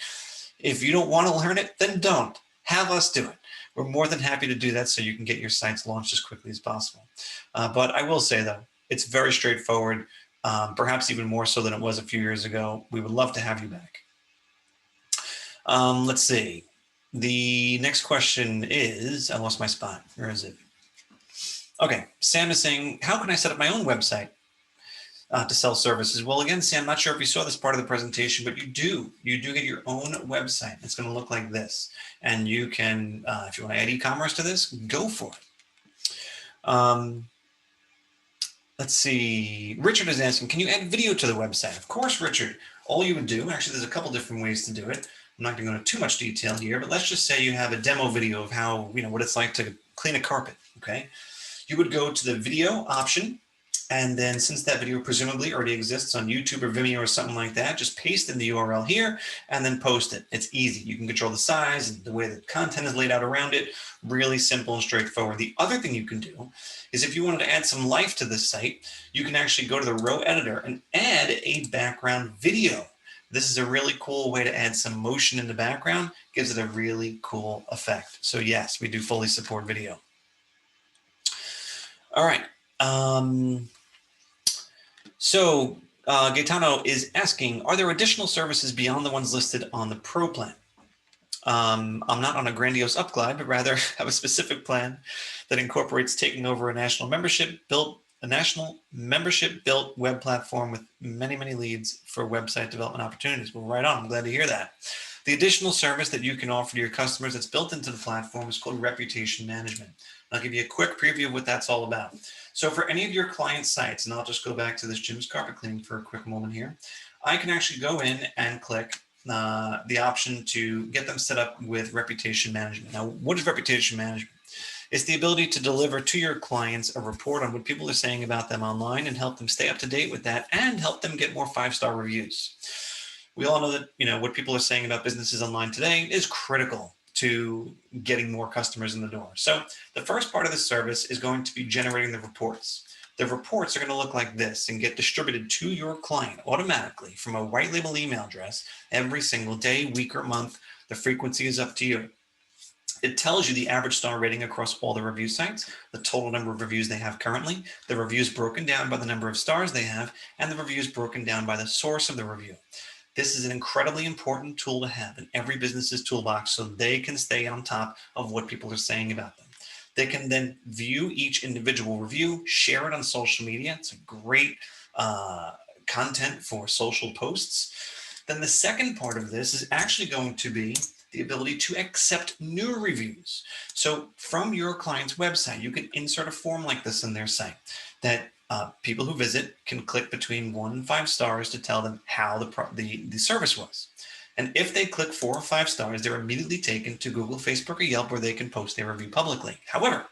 If you don't want to learn it, then don't. Have us do it. We're more than happy to do that so you can get your sites launched as quickly as possible. But I will say, though, it's very straightforward, perhaps even more so than it was a few years ago. We would love to have you back. Let's see. The next question is, I lost my spot. Where is it? Okay, Sam is saying, how can I set up my own website to sell services? Well, again, Sam, not sure if you saw this part of the presentation, but you do get your own website. It's going to look like this. And you can, if you want to add e-commerce to this, go for it. Let's see. Richard is asking, can you add video to the website? Of course, Richard. All you would do, actually, there's a couple different ways to do it. I'm not going to go into too much detail here, but let's just say you have a demo video of how, what it's like to clean a carpet, okay? You would go to the video option, and then since that video presumably already exists on YouTube or Vimeo or something like that, just paste in the URL here and then post it. It's easy. You can control the size and the way the content is laid out around it. Really simple and straightforward. The other thing you can do is, if you wanted to add some life to this site, you can actually go to the row editor and add a background video. This is a really cool way to add some motion in the background. Gives it a really cool effect. So yes, we do fully support video. All right. So Gaetano is asking, are there additional services beyond the ones listed on the Pro plan? I'm not on a grandiose upglide, but rather have a specific plan that incorporates taking over a national membership built web platform with many, many leads for website development opportunities. Well, right on. I'm glad to hear that. The additional service that you can offer to your customers that's built into the platform is called reputation management. I'll give you a quick preview of what that's all about. So for any of your client sites, and I'll just go back to this Jim's Carpet Cleaning for a quick moment here, I can actually go in and click the option to get them set up with reputation management. Now, what is reputation management? It's the ability to deliver to your clients a report on what people are saying about them online and help them stay up to date with that and help them get more 5-star reviews. We all know that, what people are saying about businesses online today is critical to getting more customers in the door. So the first part of the service is going to be generating the reports. The reports are going to look like this and get distributed to your client automatically from a white label email address every single day, week, or month. The frequency is up to you. It tells you the average star rating across all the review sites, the total number of reviews they have currently, the reviews broken down by the number of stars they have, and the reviews broken down by the source of the review. This is an incredibly important tool to have in every business's toolbox so they can stay on top of what people are saying about them. They can then view each individual review, share it on social media. It's a great content for social posts. Then the second part of this is actually going to be the ability to accept new reviews. So from your client's website, you can insert a form like this in their site that people who visit can click between 1 and 5 stars to tell them how the service was. And if they click 4 or 5 stars, they're immediately taken to Google, Facebook, or Yelp, where they can post their review publicly. However,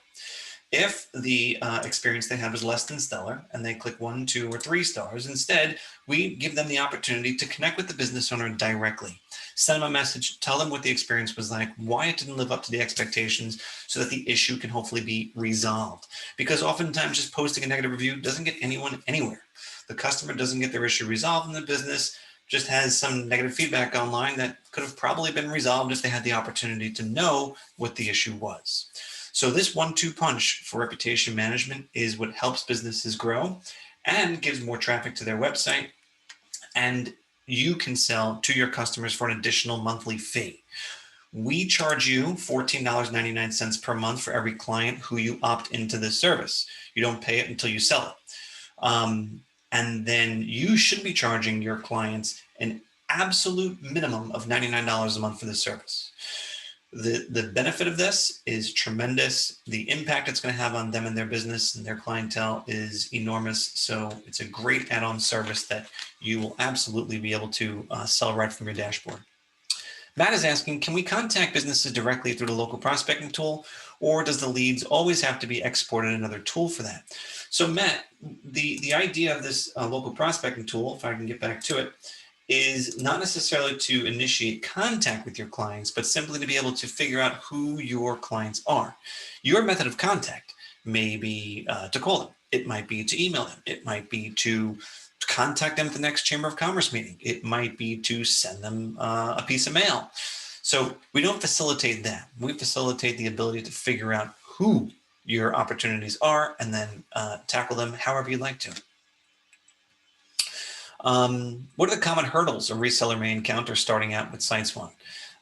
if the experience they had was less than stellar and they click 1, 2, or 3 stars, instead, we give them the opportunity to connect with the business owner directly. Send them a message, tell them what the experience was like, why it didn't live up to the expectations, so that the issue can hopefully be resolved. Because oftentimes just posting a negative review doesn't get anyone anywhere. The customer doesn't get their issue resolved, and the business just has some negative feedback online that could have probably been resolved if they had the opportunity to know what the issue was. So this 1-2 punch for reputation management is what helps businesses grow and gives more traffic to their website. And you can sell to your customers for an additional monthly fee. We charge you $14.99 per month for every client who you opt into this service. You don't pay it until you sell it. And then you should be charging your clients an absolute minimum of $99 a month for this service. The benefit of this is tremendous. The impact it's going to have on them and their business and their clientele is enormous. So it's a great add-on service that you will absolutely be able to sell right from your dashboard. Matt is asking, can we contact businesses directly through the local prospecting tool, or does the leads always have to be exported another tool for that? So Matt, the idea of this local prospecting tool, if I can get back to it, is not necessarily to initiate contact with your clients, but simply to be able to figure out who your clients are. Your method of contact may be to call them. It might be to email them. It might be to contact them at the next Chamber of Commerce meeting. It might be to send them a piece of mail. So we don't facilitate that. We facilitate the ability to figure out who your opportunities are and then tackle them however you'd like to. What are the common hurdles a reseller may encounter starting out with SiteSwan?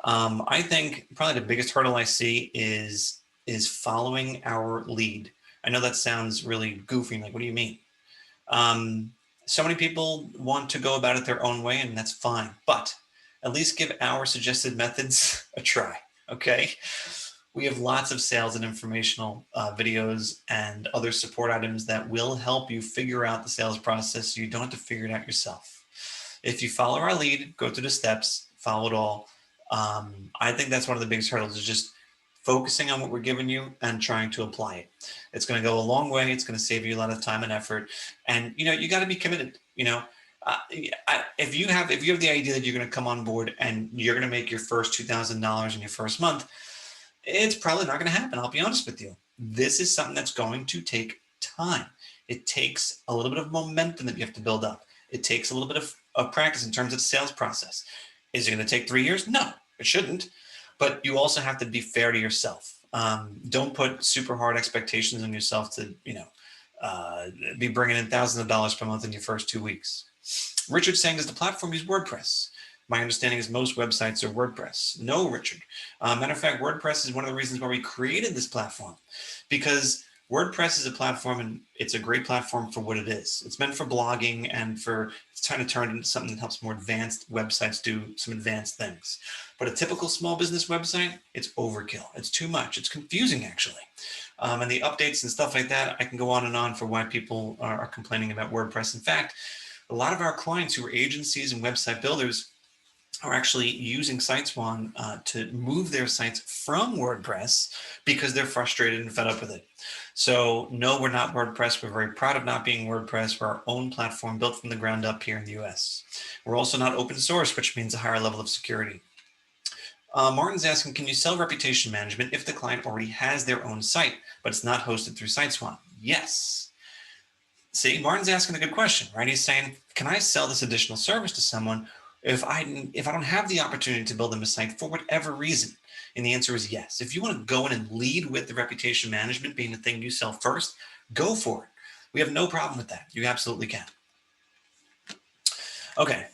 I think probably the biggest hurdle I see is following our lead. I know that sounds really goofy. Like, what do you mean? So many people want to go about it their own way, and that's fine. But at least give our suggested methods a try. Okay. We have lots of sales and informational videos and other support items that will help you figure out the sales process so you don't have to figure it out yourself. If you follow our lead, go through the steps, follow it all. I think that's one of the biggest hurdles, is just focusing on what we're giving you and trying to apply it. It's going to go a long way. It's going to save you a lot of time and effort. And, you got to be committed. If you have the idea that you're going to come on board and you're going to make your first $2,000 in your first month, it's probably not going to happen. I'll be honest with you. This is something that's going to take time. It takes a little bit of momentum that you have to build up. It takes a little bit of practice in terms of the sales process. Is it going to take 3 years? No, it shouldn't. But you also have to be fair to yourself. Don't put super hard expectations on yourself to, be bringing in thousands of dollars per month in your first 2 weeks. Richard's saying, does the platform use WordPress? My understanding is most websites are WordPress. No, Richard. Matter of fact, WordPress is one of the reasons why we created this platform, because WordPress is a platform, and it's a great platform for what it is. It's meant for blogging and it's trying to turn into something that helps more advanced websites do some advanced things. But a typical small business website, it's overkill. It's too much. It's confusing, actually. And the updates and stuff like that, I can go on and on for why people are complaining about WordPress. In fact, a lot of our clients who are agencies and website builders are actually using SiteSwan to move their sites from WordPress because they're frustrated and fed up with it. So no, we're not WordPress. We're very proud of not being WordPress. We're our own platform built from the ground up here in the US. We're also not open source, which means a higher level of security. Martin's asking, can you sell reputation management if the client already has their own site, but it's not hosted through SiteSwan? Yes. See, Martin's asking a good question, right? He's saying, can I sell this additional service to someone if I don't have the opportunity to build them a site for whatever reason? And the answer is yes. If you want to go in and lead with the reputation management being the thing you sell first, go for it. We have no problem with that. You absolutely can. Okay.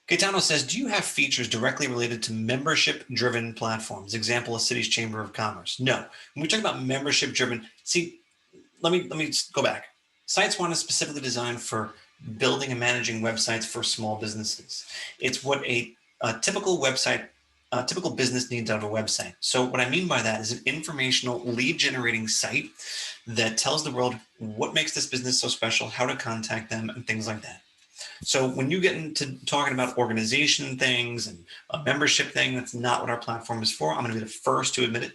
Gaetano says, do you have features directly related to membership-driven platforms? Example, a city's Chamber of Commerce. No. When we talk about membership-driven, see, let me go back. SiteSwan is specifically designed for building and managing websites for small businesses. It's what a typical website, typical business needs out of a website. So what I mean by that is an informational lead generating site that tells the world what makes this business so special, how to contact them, and things like that. So when you get into talking about organization things and a membership thing, that's not what our platform is for. I'm going to be the first to admit it.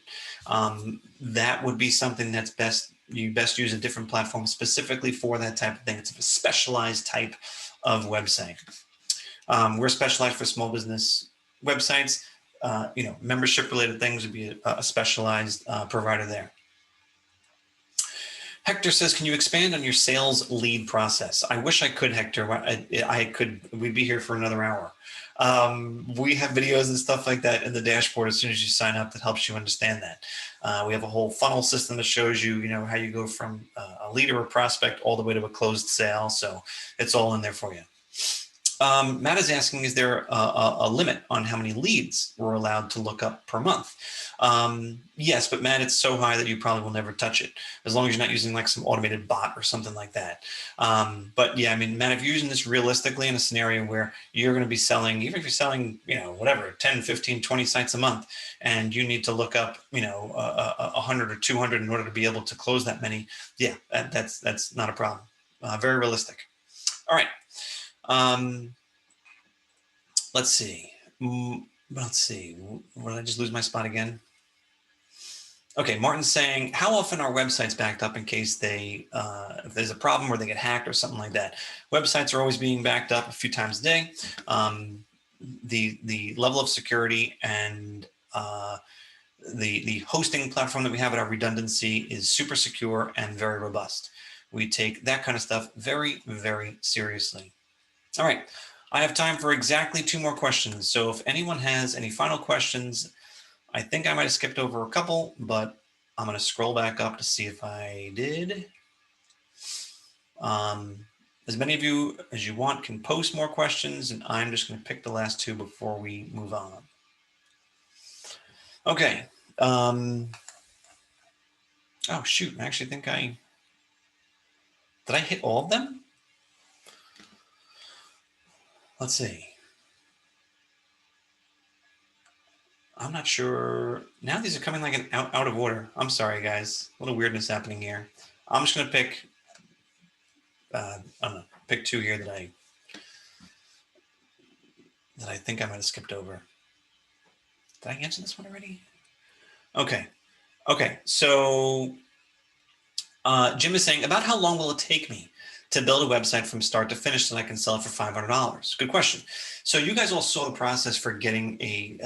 That would be something that's you best use a different platform specifically for that type of thing. It's a specialized type of website. We're specialized for small business websites. Membership related things would be a specialized provider there. Hector says, can you expand on your sales lead process? I wish I could, Hector. I could. We'd be here for another hour. We have videos and stuff like that in the dashboard as soon as you sign up that helps you understand that. We have a whole funnel system that shows you, how you go from a lead or a prospect all the way to a closed sale. So it's all in there for you. Matt is asking, is there a limit on how many leads we're allowed to look up per month? Yes, but Matt, it's so high that you probably will never touch it, as long as you're not using like some automated bot or something like that. But yeah, I mean, Matt, if you're using this realistically in a scenario where you're going to be selling, even if you're selling, whatever, 10, 15, 20 sites a month, and you need to look up, 100 or 200 in order to be able to close that many, yeah, that's not a problem. Very realistic. All right. Let's see. Did I just lose my spot again? Okay, Martin's saying, how often are websites backed up in case if there's a problem or they get hacked or something like that? Websites are always being backed up a few times a day. The level of security and the hosting platform that we have at our redundancy is super secure and very robust. We take that kind of stuff very, very seriously. All right, I have time for exactly 2 more questions. So if anyone has any final questions, I think I might have skipped over a couple, but I'm going to scroll back up to see if I did. As many of you as you want can post more questions, and I'm just going to pick the last 2 before we move on. Okay. Oh, shoot. I actually think did I hit all of them? Let's see. I'm not sure. Now these are coming like out of order. I'm sorry, guys. A little weirdness happening here. I'm just going to pick, I don't know, pick 2 here that I think I might have skipped over. Did I answer this one already? Okay. So Jim is saying, about how long will it take me to build a website from start to finish so that I can sell it for $500? Good question. So you guys all saw the process for getting a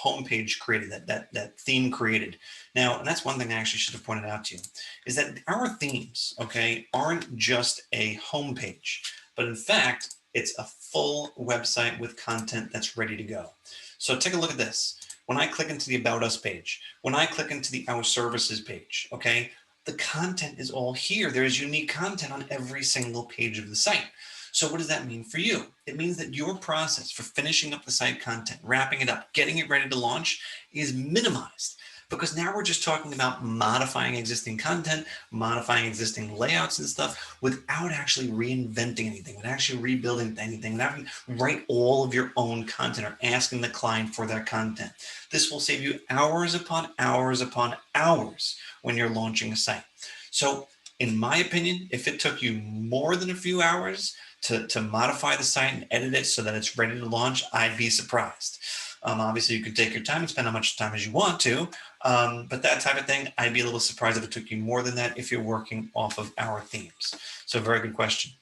homepage created, that theme created. Now, and that's one thing I actually should have pointed out to you, is that our themes, okay, aren't just a homepage, but in fact, it's a full website with content that's ready to go. So take a look at this. When I click into the About Us page, when I click into the Our Services page, okay, the content is all here. There's unique content on every single page of the site. So what does that mean for you? It means that your process for finishing up the site content, wrapping it up, getting it ready to launch is minimized, because now we're just talking about modifying existing content, modifying existing layouts and stuff without actually reinventing anything, without actually rebuilding anything, without having to write all of your own content or asking the client for their content. This will save you hours upon hours upon hours when you're launching a site. So in my opinion, if it took you more than a few hours to modify the site and edit it so that it's ready to launch, I'd be surprised. Obviously, you can take your time and spend how much time as you want to, but that type of thing, I'd be a little surprised if it took you more than that if you're working off of our themes. So very good question.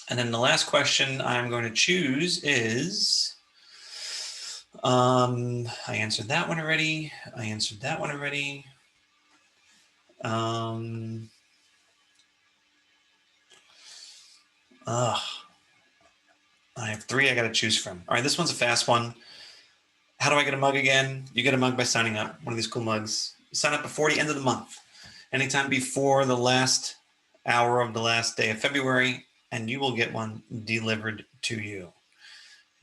And then the last question I'm going to choose is, I answered that one already. I have 3 I got to choose from. All right, this one's a fast one. How do I get a mug again? You get a mug by signing up. One of these cool mugs. Sign up before the end of the month. Anytime before the last hour of the last day of February, and you will get one delivered to you.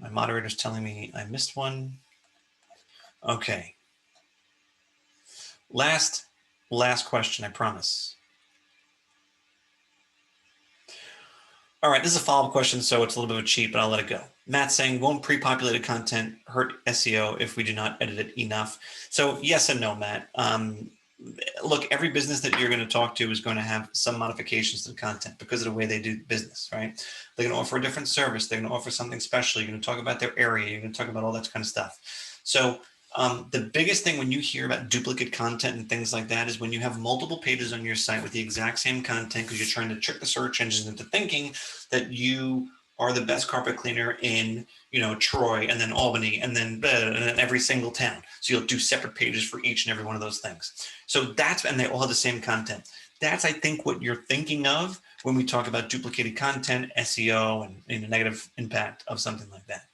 My moderator's telling me I missed one. Okay. Last question, I promise. All right, this is a follow-up question, so it's a little bit of a cheat, but I'll let it go. Matt's saying, won't pre-populated content hurt SEO if we do not edit it enough? So yes and no, Matt. Look, every business that you're going to talk to is going to have some modifications to the content because of the way they do business, right? They're going to offer a different service. They're going to offer something special. You're going to talk about their area. You're going to talk about all that kind of stuff. So the biggest thing when you hear about duplicate content and things like that is when you have multiple pages on your site with the exact same content because you're trying to trick the search engines into thinking that you are the best carpet cleaner in, Troy and then Albany and then every single town. So you'll do separate pages for each and every one of those things. So and they all have the same content. That's, I think, what you're thinking of when we talk about duplicated content, SEO, and the negative impact of something like that.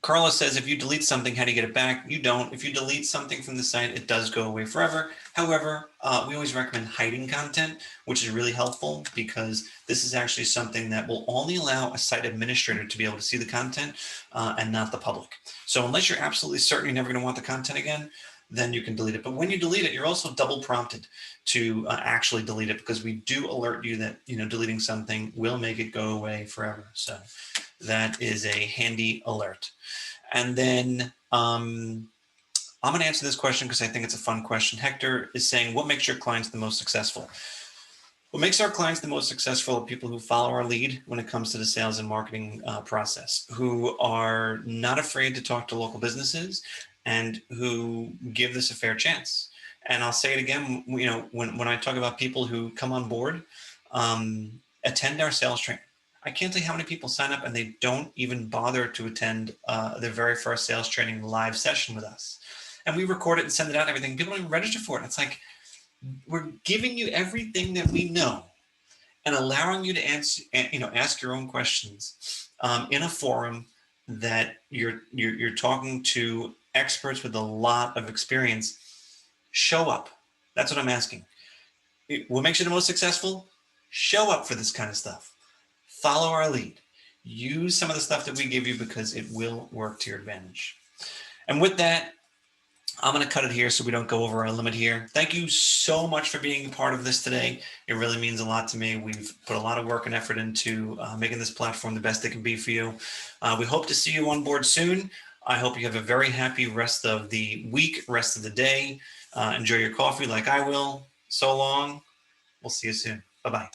Carla says, if you delete something, how do you get it back? You don't. If you delete something from the site, it does go away forever. However, we always recommend hiding content, which is really helpful because this is actually something that will only allow a site administrator to be able to see the content and not the public. So unless you're absolutely certain you're never going to want the content again, then you can delete it. But when you delete it, you're also double prompted to actually delete it because we do alert you that, deleting something will make it go away forever. So that is a handy alert. And then I'm going to answer this question because I think it's a fun question. Hector is saying, what makes your clients the most successful? What makes our clients the most successful are people who follow our lead when it comes to the sales and marketing process, who are not afraid to talk to local businesses and who give this a fair chance. And I'll say it again, when I talk about people who come on board, attend our sales training. I can't tell you how many people sign up and they don't even bother to attend their very first sales training live session with us. And we record it and send it out and everything. People don't even register for it. It's like, we're giving you everything that we know and allowing you to answer, ask your own questions in a forum that you're talking to experts with a lot of experience. Show up. That's what I'm asking. What makes you the most successful? Show up for this kind of stuff. Follow our lead. Use some of the stuff that we give you because it will work to your advantage. And with that, I'm going to cut it here so we don't go over our limit here. Thank you so much for being a part of this today. It really means a lot to me. We've put a lot of work and effort into making this platform the best it can be for you. We hope to see you on board soon. I hope you have a very happy rest of the week, rest of the day. Enjoy your coffee like I will. So long. We'll see you soon. Bye-bye.